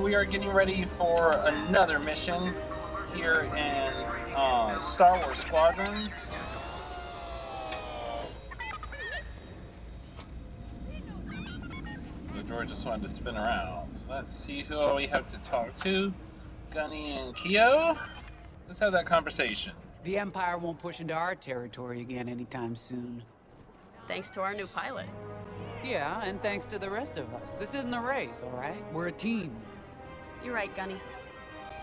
we are getting ready for another mission here in Star Wars Squadrons. The droid just wanted to spin around. So let's see who we have to talk to. Gunny and Keo. Let's have that conversation. The Empire won't push into our territory again anytime soon. Thanks to our new pilot. Yeah, and thanks to the rest of us. This isn't a race, all right? We're a team. You're right, Gunny.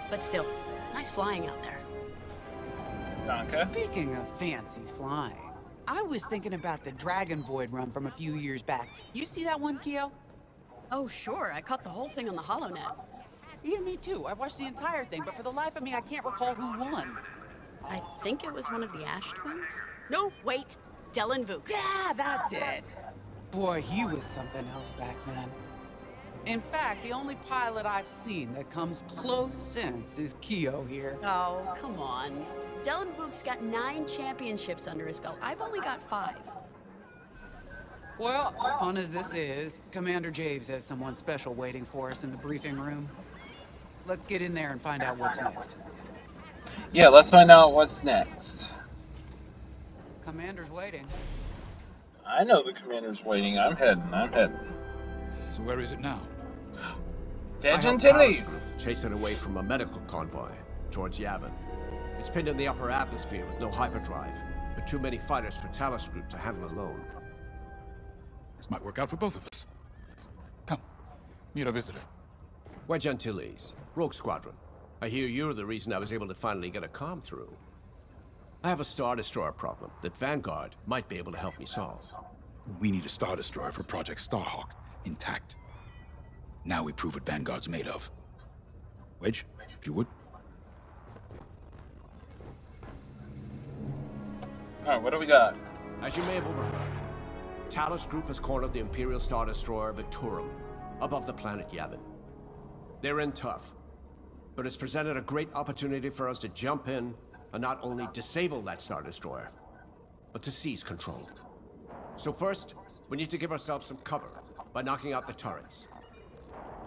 But still, nice flying out there. Danke. Speaking of fancy flying, I was thinking about the Dragon Void run from a few years back. You see that one, Keo? Oh, sure. I caught the whole thing on the HoloNet. Yeah, me too. I watched the entire thing, but for the life of me, I can't recall who won. I think it was one of the Ash twins? No, wait. Dylan Vuk. Yeah, that's it. Boy, he was something else back then. In fact, the only pilot I've seen that comes close since is Keo here. Oh, come on. Dylan Vuk's got 9 championships under his belt. I've only got 5. Well, fun as this is, Commander Javes has someone special waiting for us in the briefing room. Let's get in there and find out what's next. Yeah, let's find out what's next. Commander's waiting. I know the commander's waiting. I'm heading. So where is it now? Veg Antilles. Chase it away from a medical convoy towards Yavin. It's pinned in the upper atmosphere with no hyperdrive, but too many fighters for Talos Group to handle alone. This might work out for both of us. Come, meet our visitor. Wedge Antilles, Rogue Squadron. I hear you're the reason I was able to finally get a comm through. I have a Star Destroyer problem that Vanguard might be able to help me solve. We need a Star Destroyer for Project Starhawk, intact. Now we prove what Vanguard's made of. Wedge, if you would. Alright, what do we got? As you may have overheard, Talos Group has cornered the Imperial Star Destroyer Victorum above the planet Yavin. They're in tough, but it's presented a great opportunity for us to jump in and not only disable that Star Destroyer, but to seize control. So first, we need to give ourselves some cover by knocking out the turrets.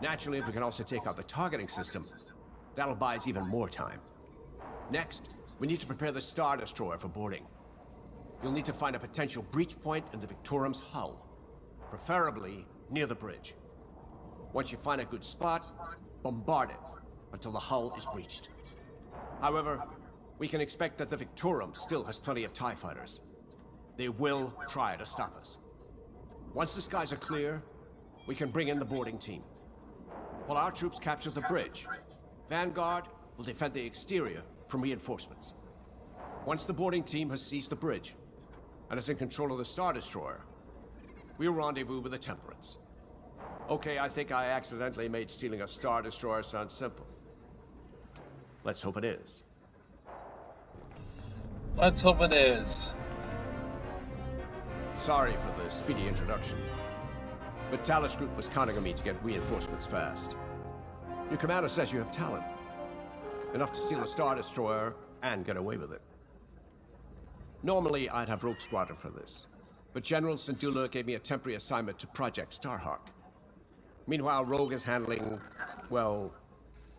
Naturally, if we can also take out the targeting system, that'll buy us even more time. Next, we need to prepare the Star Destroyer for boarding. You'll need to find a potential breach point in the Victorum's hull, preferably near the bridge. Once you find a good spot, bombard it until the hull is breached. However, we can expect that the Victorum still has plenty of TIE fighters. They will try to stop us. Once the skies are clear, we can bring in the boarding team. While our troops capture the bridge, Vanguard will defend the exterior from reinforcements. Once the boarding team has seized the bridge and is in control of the Star Destroyer, we'll rendezvous with the Temperance. Okay, I think I accidentally made stealing a Star Destroyer sound simple. Let's hope it is. Let's hope it is. Sorry for the speedy introduction, but Talos Group was counting on me to get reinforcements fast. Your commander says you have talent. Enough to steal a Star Destroyer and get away with it. Normally, I'd have Rogue Squadron for this, but General Syndulla gave me a temporary assignment to Project Starhawk. Meanwhile, Rogue is handling, well,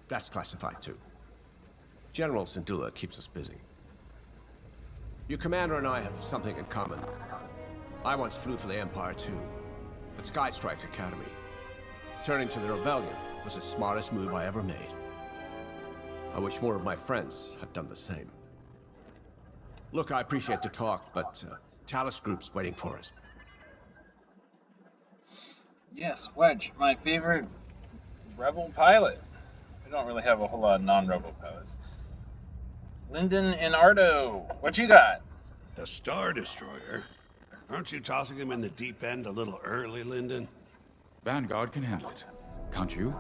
that's classified too. General Syndulla keeps us busy. Your commander and I have something in common. I once flew for the Empire too, at Sky Strike Academy. Turning to the Rebellion was the smartest move I ever made. I wish more of my friends had done the same. Look, I appreciate the talk, but Talos Group's waiting for us. Yes, Wedge, my favorite rebel pilot. We don't really have a whole lot of non-rebel pilots. Lyndon and Ardo, what you got? The Star Destroyer? Aren't you tossing him in the deep end a little early, Lyndon? Vanguard can handle it. Can't you?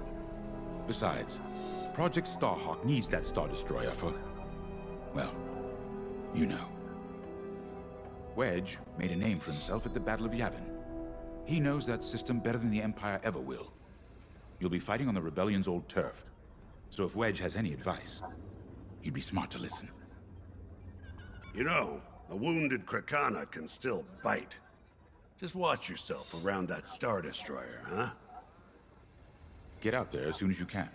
Besides, Project Starhawk needs that Star Destroyer for... well, you know. Wedge made a name for himself at the Battle of Yavin. He knows that system better than the Empire ever will. You'll be fighting on the Rebellion's old turf. So if Wedge has any advice, he'd be smart to listen. You know, a wounded Krakana can still bite. Just watch yourself around that Star Destroyer, huh? Get out there as soon as you can.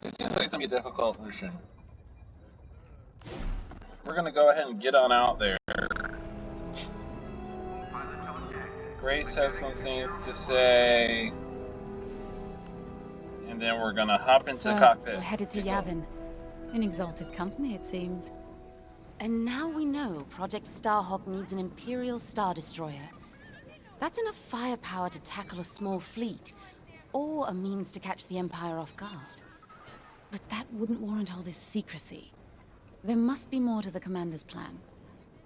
It seems like it's gonna be a difficult mission. We're gonna go ahead and get on out there. Grace has some things to say, and then we're gonna hop into the cockpit. We're headed to Yavin. In exalted company, it seems. And now we know Project Starhawk needs an Imperial Star Destroyer. That's enough firepower to tackle a small fleet, or a means to catch the Empire off guard. But that wouldn't warrant all this secrecy. There must be more to the Commander's plan.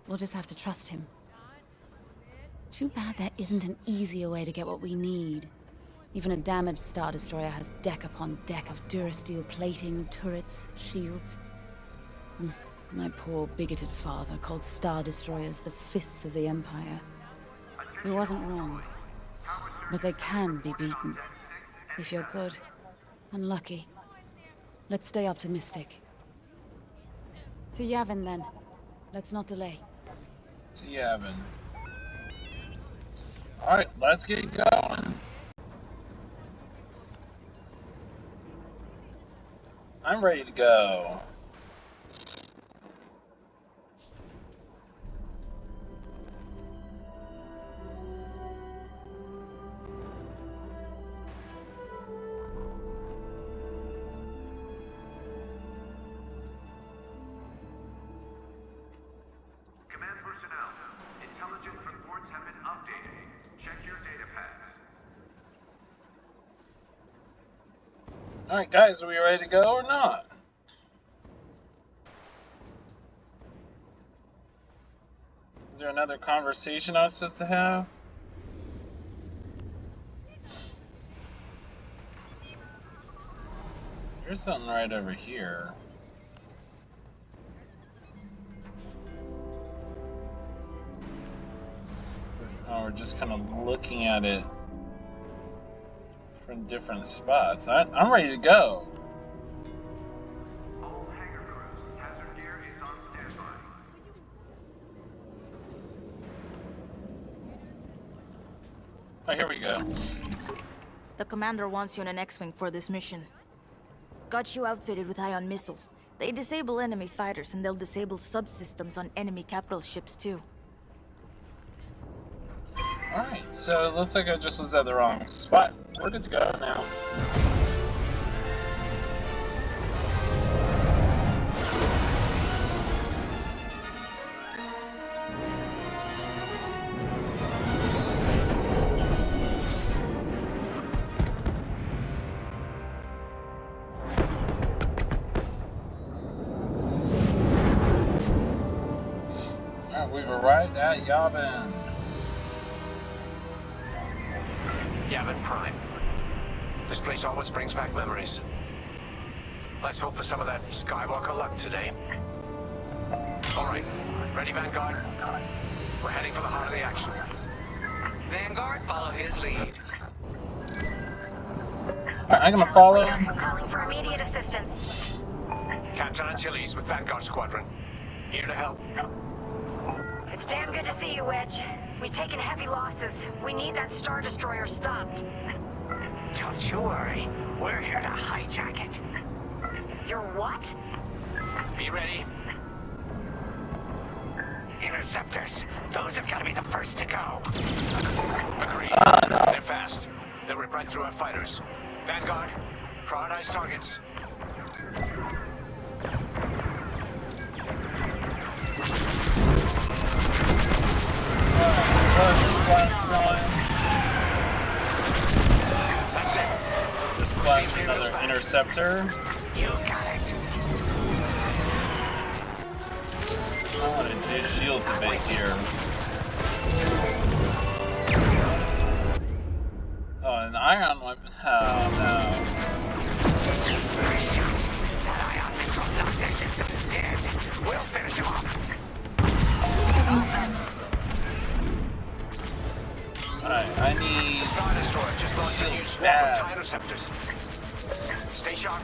We'll just have to trust him. Too bad there isn't an easier way to get what we need. Even a damaged Star Destroyer has deck upon deck of Durasteel plating, turrets, shields. My poor bigoted father called Star Destroyers the fists of the Empire. He wasn't wrong. But they can be beaten. If you're good and lucky. Let's stay optimistic. To Yavin, then. Let's not delay. To Yavin. Alright, let's get going. I'm ready to go. Alright guys, are we ready to go or not? Is there another conversation I was supposed to have? There's something right over here. Oh, we're just kind of looking at it from different spots. I'm ready to go. All hangar crews, hazard gear is on standby. Oh, here we go. The commander wants you in an X-Wing for this mission. Got you outfitted with ion missiles. They disable enemy fighters and they'll disable subsystems on enemy capital ships too. Alright, so it looks like I just was at the wrong spot. We're good to go now. Alright, we've arrived at Yavin. Yavin Prime. This place always brings back memories. Let's hope for some of that Skywalker luck today. Alright, ready, Vanguard? We're heading for the heart of the action. Vanguard, follow his lead. Alright, I'm gonna follow. Calling for immediate assistance. Captain Antilles with Vanguard Squadron. Here to help. It's damn good to see you, Wedge. We've taken heavy losses. We need that Star Destroyer stopped. Don't you worry. We're here to hijack it. You're what? Be ready. Interceptors. Those have got to be the first to go. Agreed. They're fast. They'll rip right through our fighters. Vanguard, prioritize targets. That's it. Just flashed another interceptor. You got it. I want to just shields a bit here. Oh, an ion weapon. Oh no. Shoot. That ion missile knocked their systems dead. We'll finish them off. Alright, I need Star Destroyer just launched a new shields swarm of TIE bad. interceptors. Stay sharp.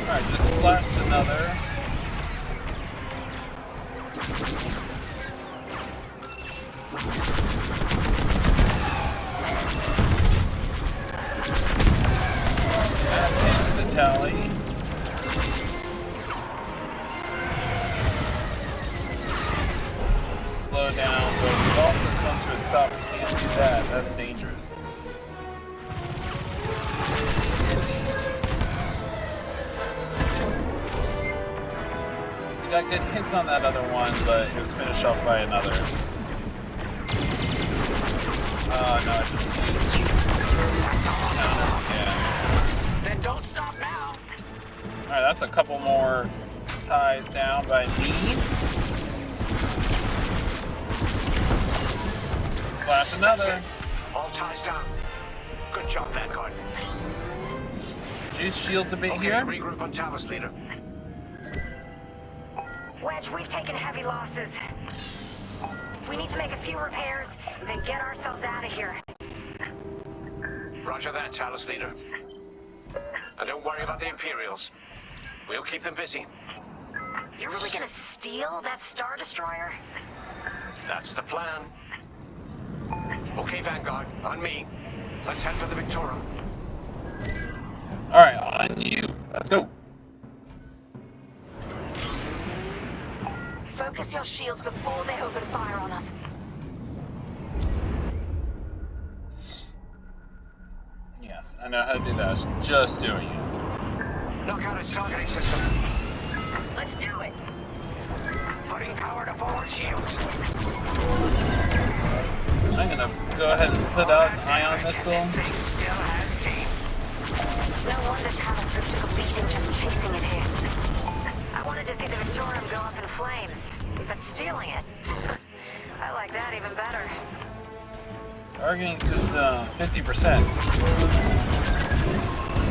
Alright, just splashed another. got good hits on that other one, but it was finished off by another. No, I just used counters. Yeah. Then don't stop now. Alright, that's a couple more ties down by me. Splash another. All ties down. Good job, Vanguard. Juice shields a bit Okay, here. regroup on Talos, leader. Wedge, we've taken heavy losses. We need to make a few repairs, then get ourselves out of here. Roger that, Talos, leader. And don't worry about the Imperials. We'll keep them busy. You're really gonna steal that Star Destroyer? That's the plan. Okay, Vanguard, on me. Let's head for the Victorum. Alright, on you. Let's go. Focus your shields before they open fire on us. Yes, I know how to do that. I was just doing it. Knock out its targeting system. Let's do it. Putting power to forward shields. I'm gonna go ahead and put out an ion missile. This thing still has teeth. No wonder Talos Group took a beating just chasing it here. I wanted to see the Victorium go up in flames, but stealing it, I like that even better. Targeting system 50%.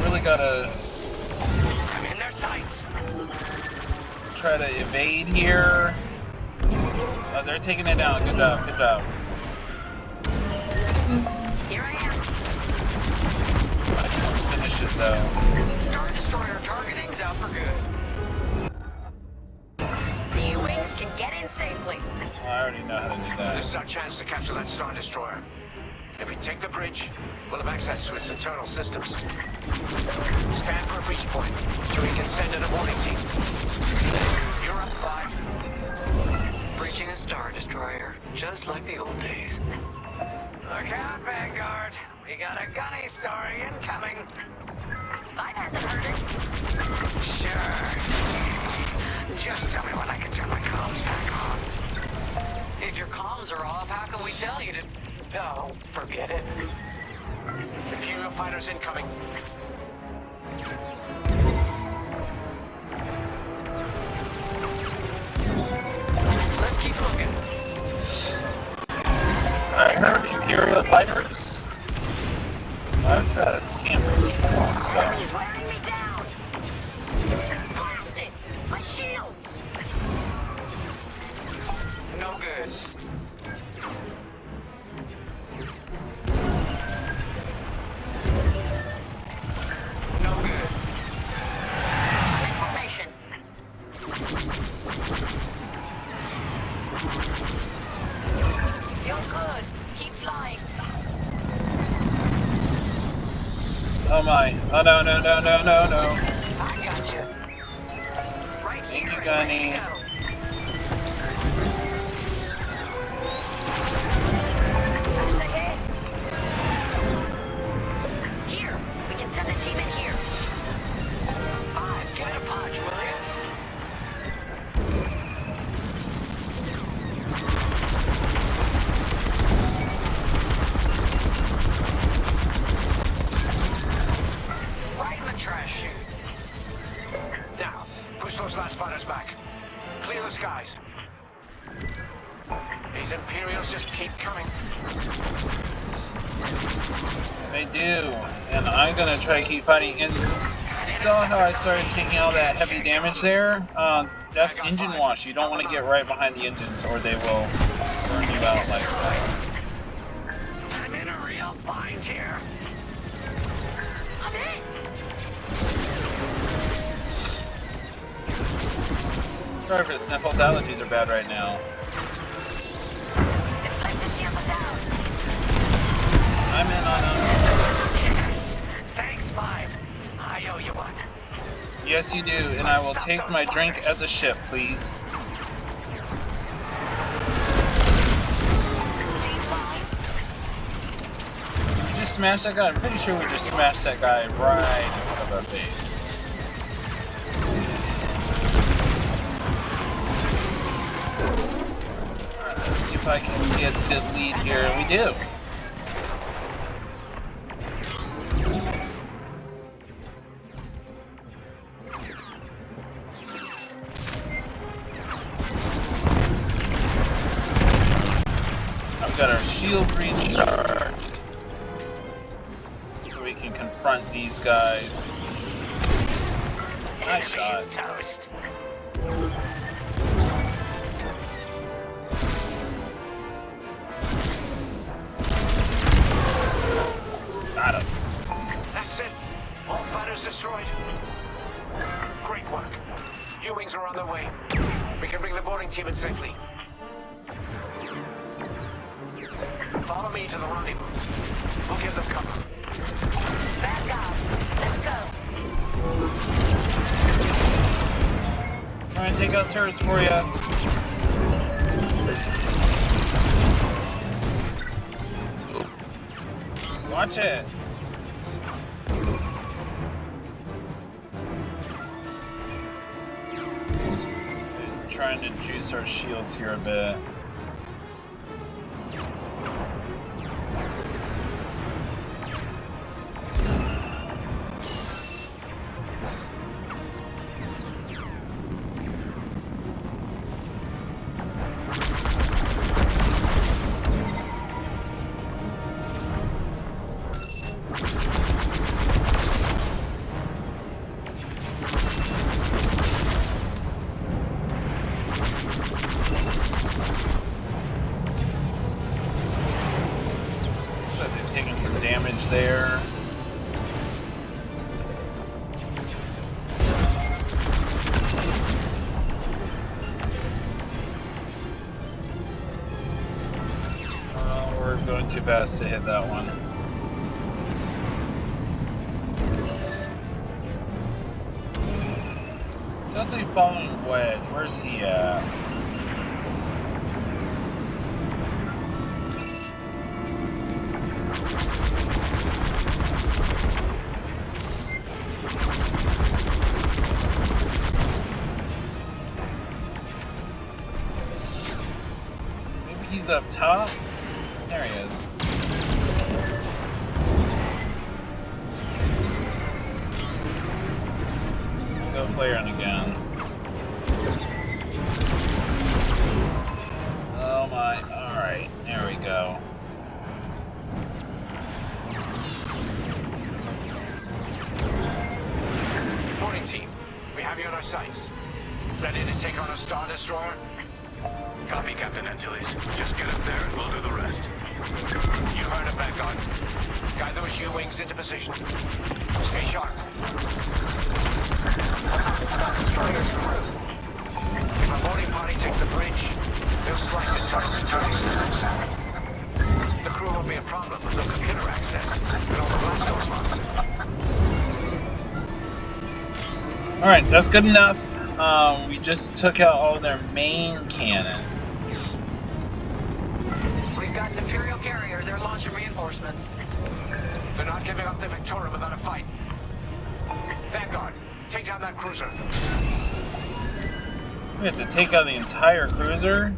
Really gotta I'm in their sights. try to evade here. Oh, they're taking it down. Good job, good job. Here I am. I can finish it though. Star Destroyer targeting's out for good. The U-Wings can get in safely. Well, I already know how to do that. This is our chance to capture that Star Destroyer. If we take the bridge, we'll have access to its internal systems. Scan for a breach point, so we can send in a warning team. You're up, 5. Breaching a Star Destroyer, just like the old days. Look out, Vanguard. We got a gunny story incoming. 5 hasn't heard it. Sure. Just tell me when I can turn my comms back on. If your comms are off, how can we tell you to... Oh, forget it. Imperial fighters incoming. Let's keep looking. I heard Imperial fighters. I've got a scamper. So. Enemy's wearing me down. Blast it! My shields! No good. No good. Information. You're good. Keep flying. Oh my. Oh no, no, no, no, no, no. I got you. Right Thank here. you, and Gunny. ready to go. That's a hit. Here, we can send a team in here. 5, give it a punch, will you? Right in the trash chute. Now, push those last fighters back. Clear the skies. These Imperials just keep coming. They do. And I'm gonna try to keep fighting. And you saw how I started taking all that heavy damage there? That's engine wash. You don't want to get right behind the engines or they will burn you out like that. I'm in a real bind here. I'm hit. Sorry for the sniffles. Allergies are bad right now. Deflect the shield down. I'm in on them. Yes. Thanks, 5. I owe you one. Yes, you do. And I will take my drink at the ship, please. We just smashed that guy. I'm pretty sure we just smashed that guy right in front of our face. if I can get a good lead here, and we do. I've got our shield recharged, so we can confront these guys. Nice shot. Toast. Got him. That's it. All fighters destroyed. Great work. U-wings are on their way. We can bring the boarding team in safely. Follow me to the rendezvous. We'll give them cover. Back up. Let's go. Try and take out turrets for you. Watch it. Trying to juice our shields here a bit. Damage there. We're going too fast to hit that one. Supposed to be following Wedge. Where's he at? He's up top. There he is. Go flaring again. Oh my. Alright, there we go. Boarding team, we have you on our sights. Ready to take on a Star Destroyer? Copy, Captain Antilles. Just get us there and we'll do the rest. You heard it, back on. Guide those U-wings into position. Stay sharp. What about the Star Destroyer's crew? If a boarding party takes the bridge, they'll slice it to security systems. The crew won't be a problem with no computer access and all the blast doors locked. Alright, that's good enough. We just took out all their main cannons. We've got an Imperial carrier. They're launching reinforcements. They're not giving up the Victoria without a fight. Vanguard, take down that cruiser. We have to take out the entire cruiser?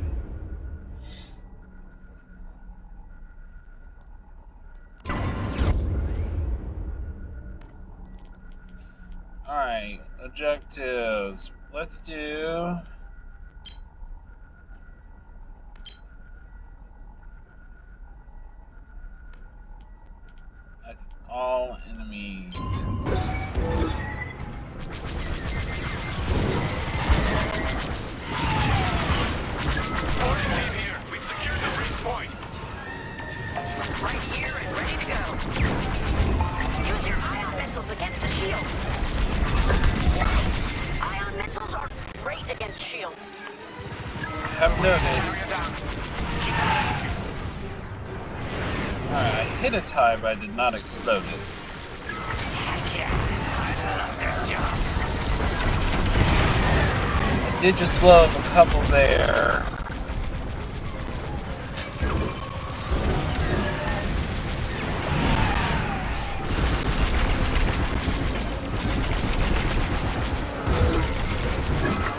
Alright, objectives. Let's do... all enemies. Boarding team here. We've secured the bridge point. Right here and ready to go. Use your ion missiles against the shields. Nice. Ion missiles are great against shields. Have noticed. Alright, I hit a tie, but I did not explode it. Heck yeah. I love this job. I did just blow up a couple there.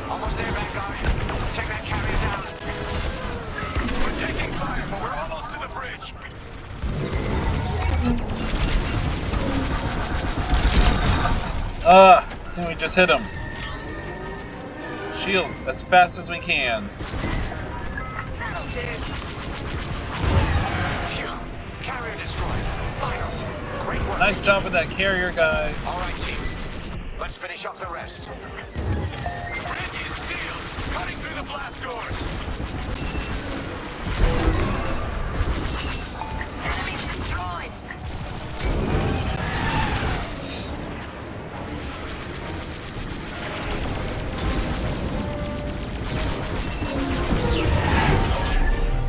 Almost there, Vanguard. Let's take that carrier down. We're taking Can we just hit him? Shields as fast as we can. That'll do. Phew. Carrier destroyed. Final. Great work. Nice job with that carrier, guys. All right, team. Let's finish off the rest. Bridge is sealed. Cutting through the blast doors. Enemies destroyed.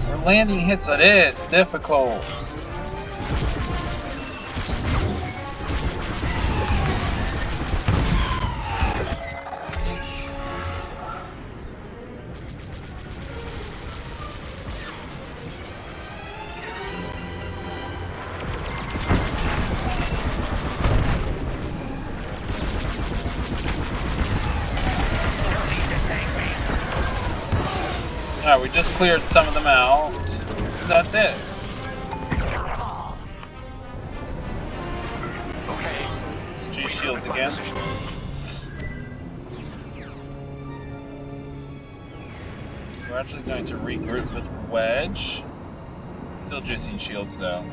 We're landing hits at it. It's difficult. Alright, we just cleared some of them out. That's it. Okay. Let's do shields again. We're actually going to regroup with Wedge. Still juicing shields though.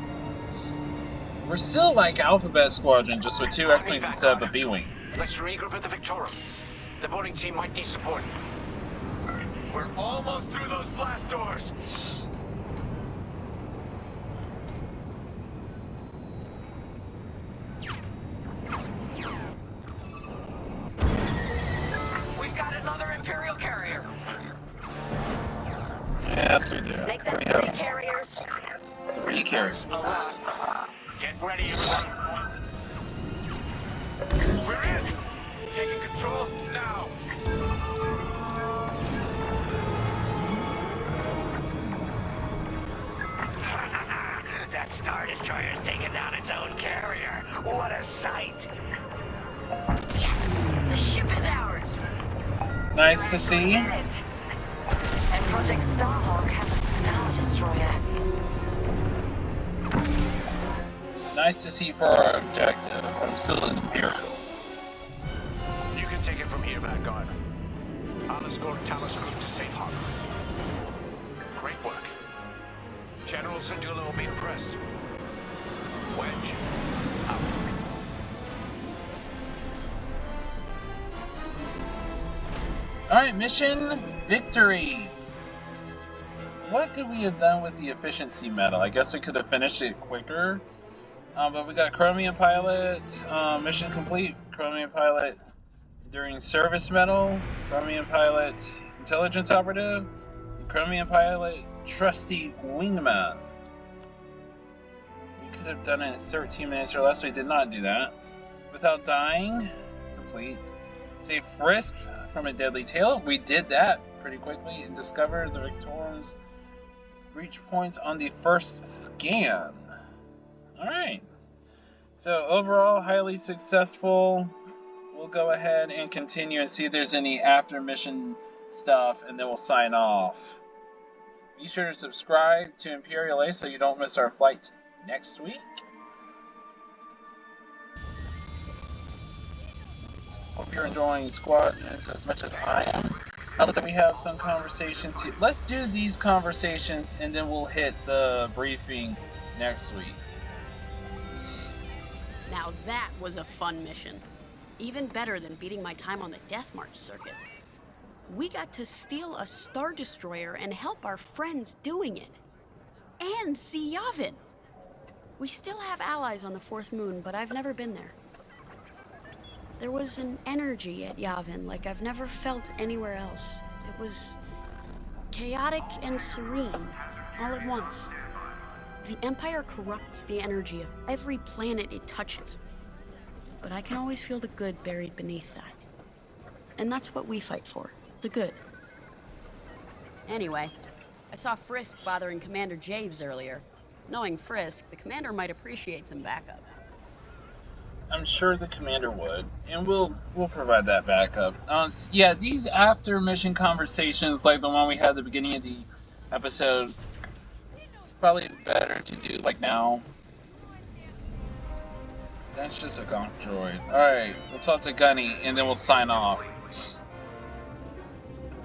We're still like Alphabet Squadron, just with 2 X-Wings instead of a B-Wing. Let's regroup at the Victorum. The boarding team might need support. We're almost through those blast doors. We've got another Imperial carrier. Yes, we do. Make them There we go. 3 carriers. 3 carriers. Get ready, everyone. We're in. Taking control now. That Star Destroyer's taken down its own carrier. What a sight! Yes, the ship is ours. Nice to see. Get it. And Project Starhawk has a Star Destroyer. Nice to see for our objective. I'm still an Imperial. You can take it from here, Vanguard. I'll escort Talos Group to safe harbor. Great work. General Syndulla will be impressed. Wedge, out. Alright, mission victory! What could we have done with the efficiency medal? I guess we could have finished it quicker. But we got Chromium Pilot, mission complete, Chromium Pilot during service medal, Chromium Pilot intelligence operative, and Chromium Pilot trusty wingman. We could have done it in 13 minutes or less, we did not do that. Without dying, complete. Save Frisk from a deadly tail, we did that pretty quickly, and discover the Victorum's reach points on the first scan. Alright, so overall highly successful. We'll go ahead and continue and see if there's any after mission stuff, and then we'll sign off. Be sure to subscribe to Imperial A so you don't miss our flight next week. Hope you're enjoying Squadrons as much as I am. Looks like we have some conversations here. Let's do these conversations and then we'll hit the briefing next week. Now that was a fun mission. Even better than beating my time on the Death March circuit. We got to steal a Star Destroyer and help our friends doing it. And see Yavin. We still have allies on the 4th moon, but I've never been there. There was an energy at Yavin like I've never felt anywhere else. It was chaotic and serene, all at once. The Empire corrupts the energy of every planet it touches. But I can always feel the good buried beneath that. And that's what we fight for, the good. Anyway, I saw Frisk bothering Commander Javes earlier. Knowing Frisk, the commander might appreciate some backup. I'm sure the commander would, and we'll provide that backup. Yeah, these after mission conversations, like the one we had at the beginning of the episode, probably better to do like now. That's just a gonk droid. Alright, we'll talk to Gunny, and then we'll sign off.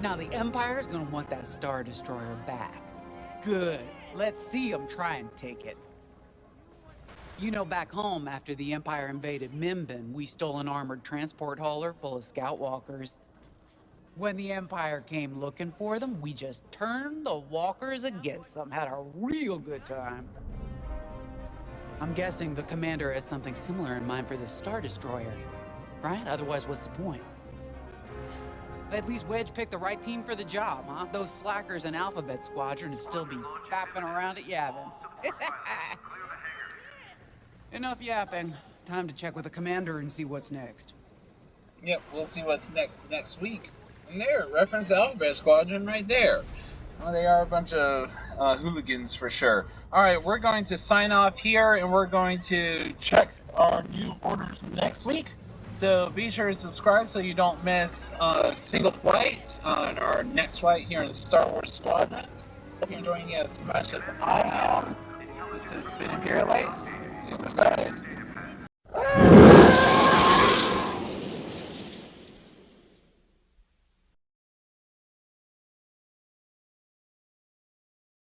Now the Empire's gonna want that Star Destroyer back. Good. Let's see them try and take it. You know, back home, after the Empire invaded Mimbin, we stole an armored transport hauler full of scout walkers. When the Empire came looking for them, we just turned the walkers against them. Had a real good time. I'm guessing the commander has something similar in mind for this Star Destroyer, right? Otherwise, what's the point? At least Wedge picked the right team for the job, huh? Those slackers in Alphabet Squadron would still be fapping around at Yavin. Enough yapping. Time to check with the commander and see what's next. Yep, we'll see what's next week. And there, reference the Alphabet Squadron right there. Well, they are a bunch of hooligans for sure. Alright, we're going to sign off here, and we're going to check our new orders next week. So be sure to subscribe so you don't miss a single flight on our next flight here in Star Wars Squadrons. Hope you're enjoying it as much as I am. This has been Imperial Ace. See you guys.